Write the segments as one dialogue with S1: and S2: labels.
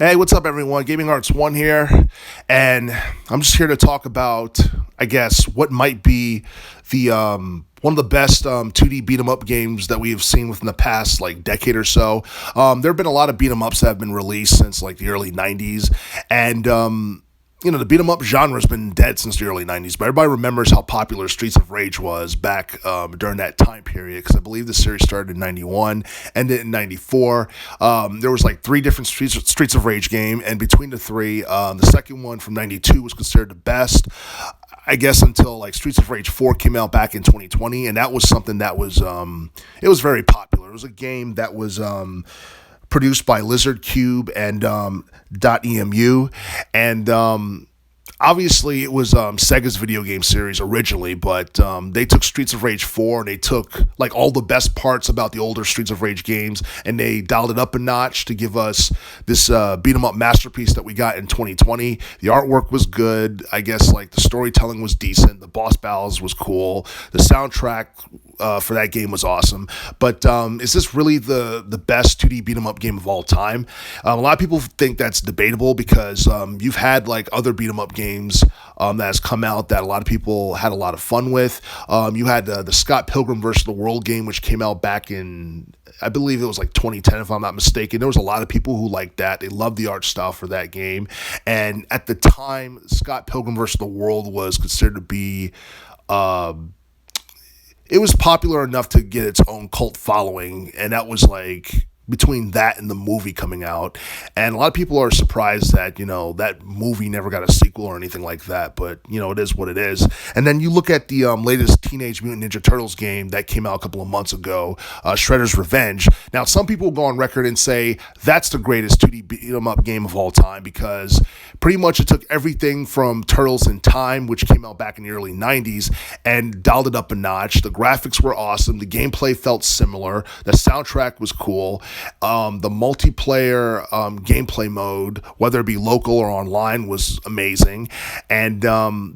S1: Hey, what's up, everyone? Gaming Arts 1 here, and I'm just here to talk about, I guess, what might be the one of the best 2D beat 'em up games that we have seen within the past decade or so. There have been a lot of beat 'em ups that have been released since the early '90s, and the beat 'em up genre has been dead since the early '90s, but everybody remembers how popular Streets of Rage was back during that time period, because I believe the series started in '91, ended in '94. There was three different Streets of Rage game, and between the three, the second one from '92 was considered the best, I guess, until Streets of Rage 4 came out back in 2020, and that was something that was it was very popular. It was a game that was produced by Lizardcube and Dotemu, and obviously it was Sega's video game series originally, but they took Streets of Rage 4 and they took all the best parts about the older Streets of Rage games and they dialed it up a notch to give us this beat 'em up masterpiece that we got in 2020. The artwork was good. I guess the storytelling was decent. The boss battles was cool. The soundtrack for that game was awesome. But is this really the best 2D beat 'em up game of all time? A lot of people think that's debatable because you've had other beat 'em up games that has come out that a lot of people had a lot of fun with. You had the Scott Pilgrim vs. the World game, which came out back in, I believe it was 2010, if I'm not mistaken. There was a lot of people who liked that. They loved the art style for that game. And at the time, Scott Pilgrim vs. the World was considered to be it was popular enough to get its own cult following, and that was between that and the movie coming out. And a lot of people are surprised that, that movie never got a sequel or anything like that, but, it is what it is. And then you look at the latest Teenage Mutant Ninja Turtles game that came out a couple of months ago, Shredder's Revenge. Now, some people go on record and say that's the greatest 2D beat-em-up game of all time because pretty much it took everything from Turtles in Time, which came out back in the early '90s, and dialed it up a notch. The graphics were awesome. The gameplay felt similar. The soundtrack was cool. The multiplayer gameplay mode, whether it be local or online, was amazing. And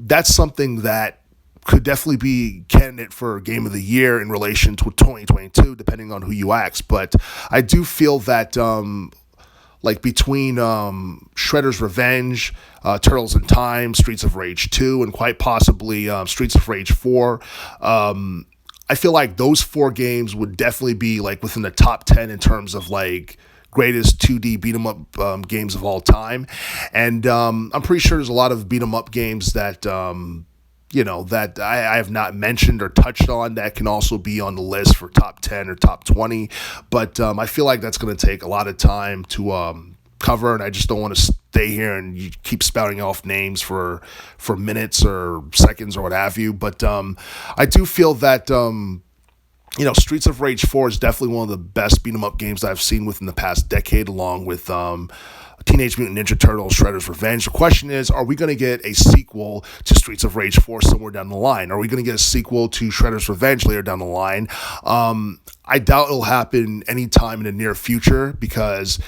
S1: that's something that could definitely be candidate for Game of the Year in relation to 2022, depending on who you ask. But I do feel that between Shredder's Revenge, Turtles in Time, Streets of Rage 2, and quite possibly Streets of Rage 4, I feel like those four games would definitely be within the top 10 in terms of greatest 2D beat 'em up games of all time. And I'm pretty sure there's a lot of beat 'em up games that that I have not mentioned or touched on that can also be on the list for top 10 or top 20. But I feel like that's going to take a lot of time to cover, and I just don't want to stay here and you keep spouting off names for minutes or seconds or what have you. But I do feel that Streets of Rage 4 is definitely one of the best beat 'em up games that I've seen within the past decade, along with Teenage Mutant Ninja Turtles, Shredder's Revenge. The question is, are we going to get a sequel to Streets of Rage 4 somewhere down the line? Are we going to get a sequel to Shredder's Revenge later down the line? I doubt it'll happen anytime in the near future because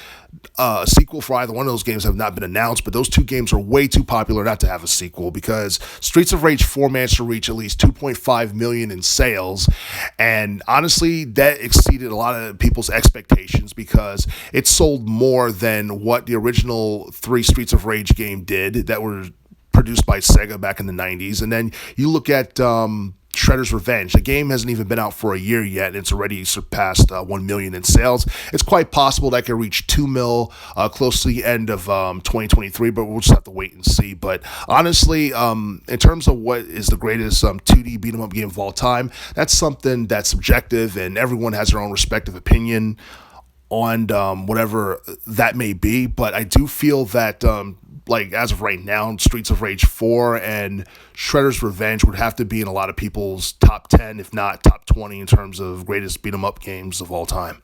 S1: a sequel for either one of those games have not been announced, but those two games are way too popular not to have a sequel because Streets of Rage 4 managed to reach at least 2.5 million in sales, and honestly, that exceeded a lot of people's expectations because it sold more than what the original three Streets of Rage game did that were produced by Sega back in the '90s. And then you look at Shredder's Revenge. The game hasn't even been out for a year yet, and it's already surpassed 1 million in sales. It's quite possible that could reach 2 mil close to the end of 2023, but we'll just have to wait and see. But honestly, in terms of what is the greatest 2D beat 'em up game of all time, that's something that's subjective, and everyone has their own respective opinion on whatever that may be. But I do feel that as of right now, Streets of Rage 4 and Shredder's Revenge would have to be in a lot of people's top 10, if not top 20, in terms of greatest beat 'em up games of all time.